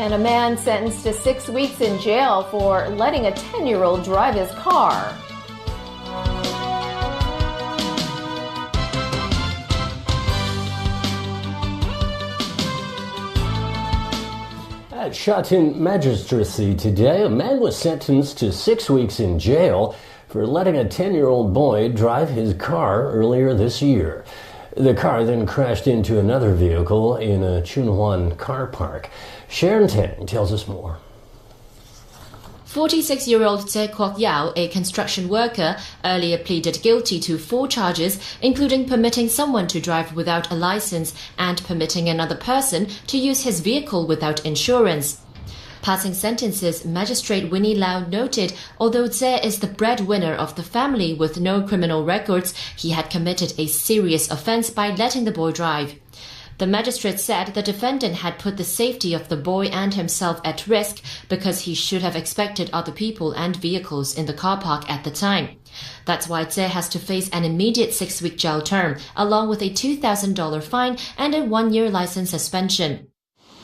And a man sentenced to 6 weeks in jail for letting a 10-year-old drive his car. At Shatin Magistracy today, a man was sentenced to 6 weeks in jail for letting a 10-year-old boy drive his car earlier this year. The car then crashed into another vehicle in a Chunhuan car park. Sharon Tang tells us more. 46-year-old Zhe Kwok Yao, a construction worker, earlier pleaded guilty to 4 charges, including permitting someone to drive without a license and permitting another person to use his vehicle without insurance. Passing sentences, Magistrate Winnie Lau noted although Zhe is the breadwinner of the family with no criminal records, he had committed a serious offense by letting the boy drive. The magistrate said the defendant had put the safety of the boy and himself at risk because he should have expected other people and vehicles in the car park at the time. That's why Zhe has to face an immediate 6-week jail term, along with a $2,000 fine and a 1-year license suspension.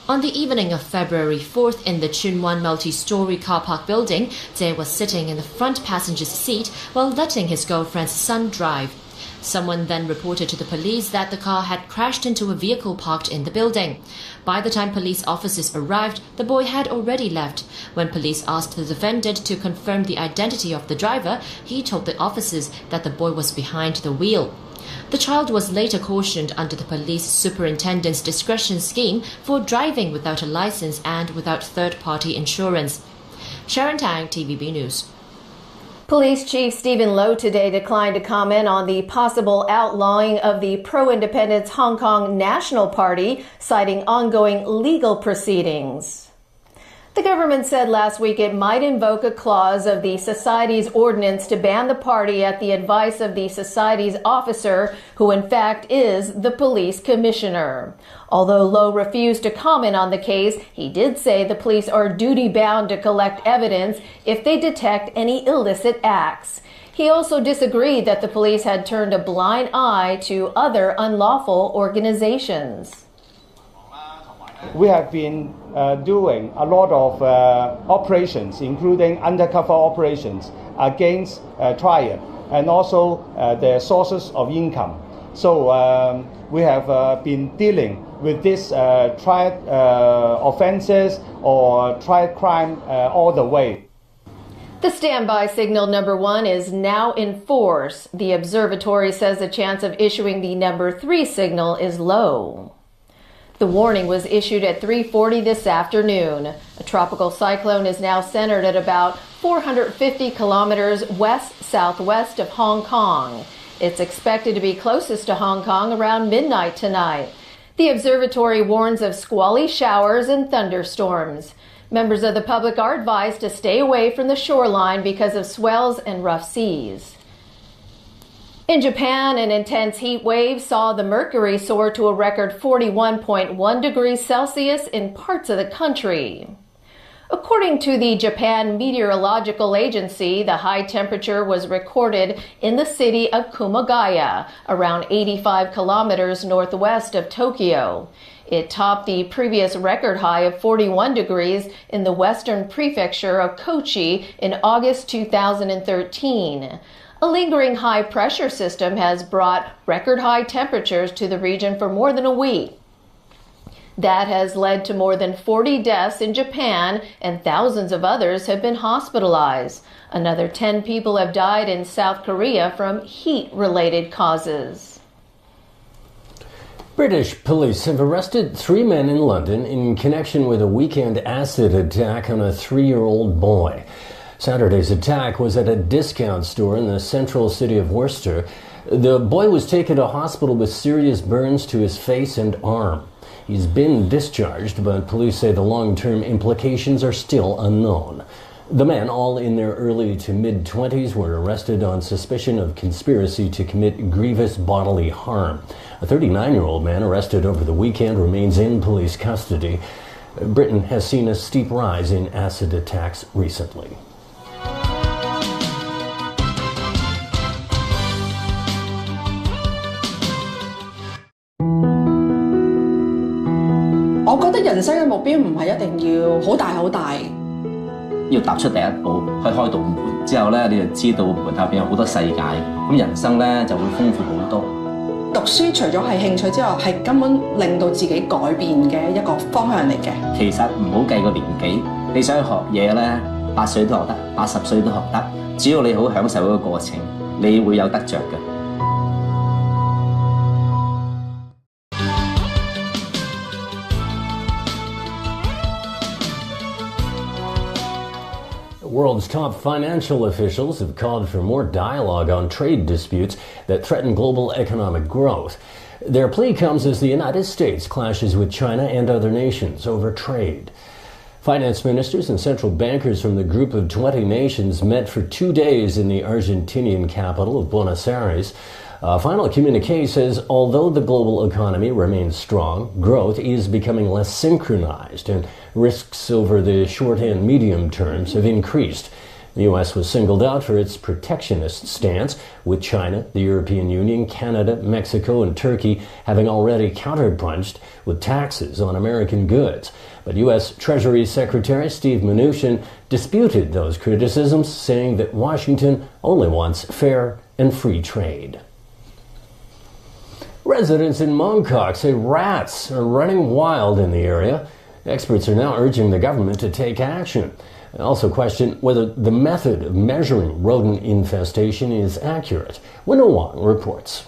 On the evening of February 4th in the Chunwan multi-story car park building, Zhe was sitting in the front passenger's seat while letting his girlfriend's son drive. Someone then reported to the police that the car had crashed into a vehicle parked in the building. By the time police officers arrived, the boy had already left. When police asked the defendant to confirm the identity of the driver, he told the officers that the boy was behind the wheel. The child was later cautioned under the police superintendent's discretion scheme for driving without a license and without third-party insurance. Sharon Tang, TVB News. Police Chief Stephen Loh today declined to comment on the possible outlawing of the pro-independence Hong Kong National Party, citing ongoing legal proceedings. The government said last week it might invoke a clause of the Society's ordinance to ban the party at the advice of the Society's officer, who in fact is the police commissioner. Although Loh refused to comment on the case, he did say the police are duty-bound to collect evidence if they detect any illicit acts. He also disagreed that the police had turned a blind eye to other unlawful organizations. We have been doing a lot of operations, including undercover operations against Triad and also their sources of income. So we have been dealing with this Triad offenses or Triad crime all the way. The standby signal number 1 is now in force. The observatory says the chance of issuing the number 3 signal is low. The warning was issued at 3:40 this afternoon. A tropical cyclone is now centered at about 450 kilometers west-southwest of Hong Kong. It's expected to be closest to Hong Kong around midnight tonight. The observatory warns of squally showers and thunderstorms. Members of the public are advised to stay away from the shoreline because of swells and rough seas. In Japan, an intense heat wave saw the mercury soar to a record 41.1 degrees Celsius in parts of the country. According to the Japan Meteorological Agency, the high temperature was recorded in the city of Kumagaya, around 85 kilometers northwest of Tokyo. It topped the previous record high of 41 degrees in the western prefecture of Kochi in August 2013. A lingering high-pressure system has brought record-high temperatures to the region for more than a week. That has led to more than 40 deaths in Japan, and thousands of others have been hospitalized. Another 10 people have died in South Korea from heat-related causes. British police have arrested 3 men in London in connection with a weekend acid attack on a 3-year-old boy. Saturday's attack was at a discount store in the central city of Worcester. The boy was taken to hospital with serious burns to his face and arm. He's been discharged, but police say the long-term implications are still unknown. The men, all in their early to mid-20s, were arrested on suspicion of conspiracy to commit grievous bodily harm. A 39-year-old man arrested over the weekend remains in police custody. Britain has seen a steep rise in acid attacks recently. 我覺得人生嘅目標唔係一定要好大好大，要踏出第一步，去開道門之後咧，你就知道門後邊有好多世界，咁人生咧就會豐富好多。讀書除咗係興趣之外，係根本令到自己改變嘅一個方向嚟嘅。其實唔好計個年紀，你想學嘢咧，8歲都學得，80歲都學得，只要你好享受嗰個過程，你會有得着嘅。The world's top financial officials have called for more dialogue on trade disputes that threaten global economic growth. Their plea comes as the United States clashes with China and other nations over trade. Finance ministers and central bankers from the group of 20 nations met for 2 days in the Argentinian capital of Buenos Aires. A final communique says although the global economy remains strong, growth is becoming less synchronized and risks over the short and medium terms have increased. The U.S. was singled out for its protectionist stance, with China, the European Union, Canada, Mexico, and Turkey having already counterpunched with taxes on American goods. But U.S. Treasury Secretary Steve Mnuchin disputed those criticisms, saying that Washington only wants fair and free trade. Residents in Mongkok say rats are running wild in the area. Experts are now urging the government to take action. They also question whether the method of measuring rodent infestation is accurate. Winnow Wong reports.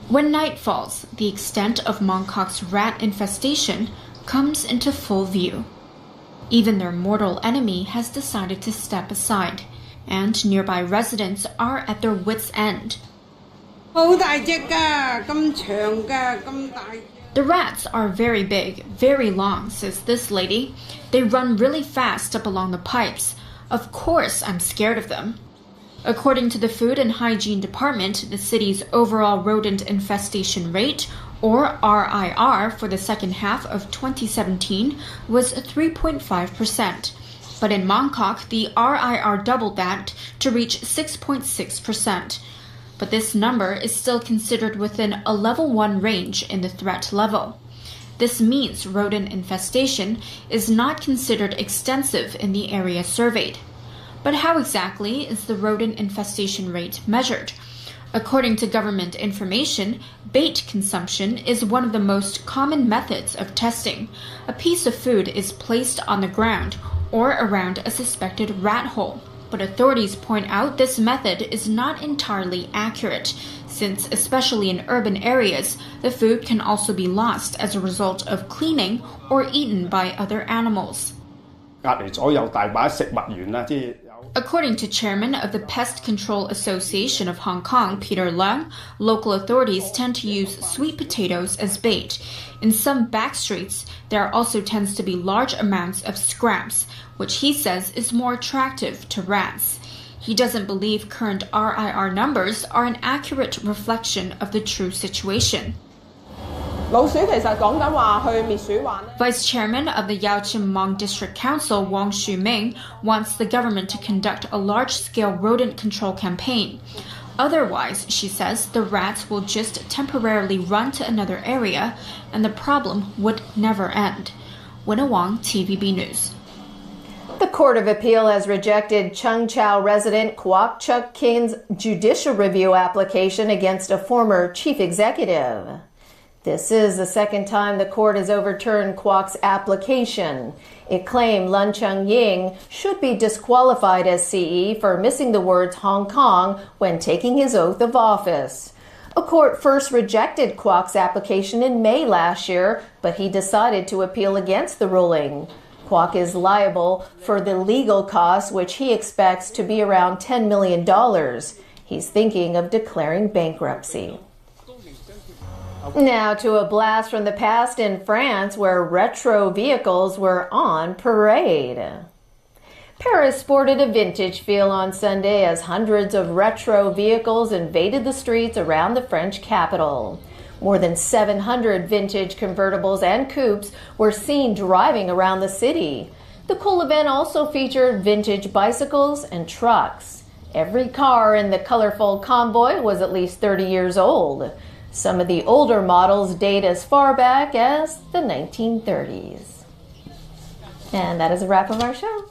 When night falls, the extent of Mongkok's rat infestation comes into full view. Even their mortal enemy has decided to step aside, and nearby residents are at their wits' end. The rats are very big, very long, says this lady. They run really fast up along the pipes. Of course, I'm scared of them. According to the Food and Hygiene Department, the city's overall rodent infestation rate, or RIR, for the second half of 2017 was 3.5%. But in Mongkok, the RIR doubled that to reach 6.6%. But this number is still considered within a level 1 range in the threat level. This means rodent infestation is not considered extensive in the area surveyed. But how exactly is the rodent infestation rate measured? According to government information, bait consumption is one of the most common methods of testing. A piece of food is placed on the ground or around a suspected rat hole. But authorities point out this method is not entirely accurate, since especially in urban areas, the food can also be lost as a result of cleaning or eaten by other animals. According to chairman of the Pest Control Association of Hong Kong, Peter Leung, local authorities tend to use sweet potatoes as bait. In some back streets, there also tends to be large amounts of scraps, which he says is more attractive to rats. He doesn't believe current RIR numbers are an accurate reflection of the true situation. Vice Chairman of the Yau Chim Mong District Council, Wang Shuming, wants the government to conduct a large-scale rodent control campaign. Otherwise, she says, the rats will just temporarily run to another area, and the problem would never end. Winnow Wong, TVB News. The Court of Appeal has rejected Chung Chau resident Kwok Chuk Kin's judicial review application against a former chief executive. This is the second time the court has overturned Kwok's application. It claimed Lun Chung-ying should be disqualified as CE for missing the words Hong Kong when taking his oath of office. A court first rejected Kwok's application in May last year, but he decided to appeal against the ruling. Kwok is liable for the legal costs, which he expects to be around $10 million. He's thinking of declaring bankruptcy. Now to a blast from the past in France, where retro vehicles were on parade. Paris sported a vintage feel on Sunday as hundreds of retro vehicles invaded the streets around the French capital. More than 700 vintage convertibles and coupes were seen driving around the city. The cool event also featured vintage bicycles and trucks. Every car in the colorful convoy was at least 30 years old. Some of the older models date as far back as the 1930s. And that is a wrap of our show.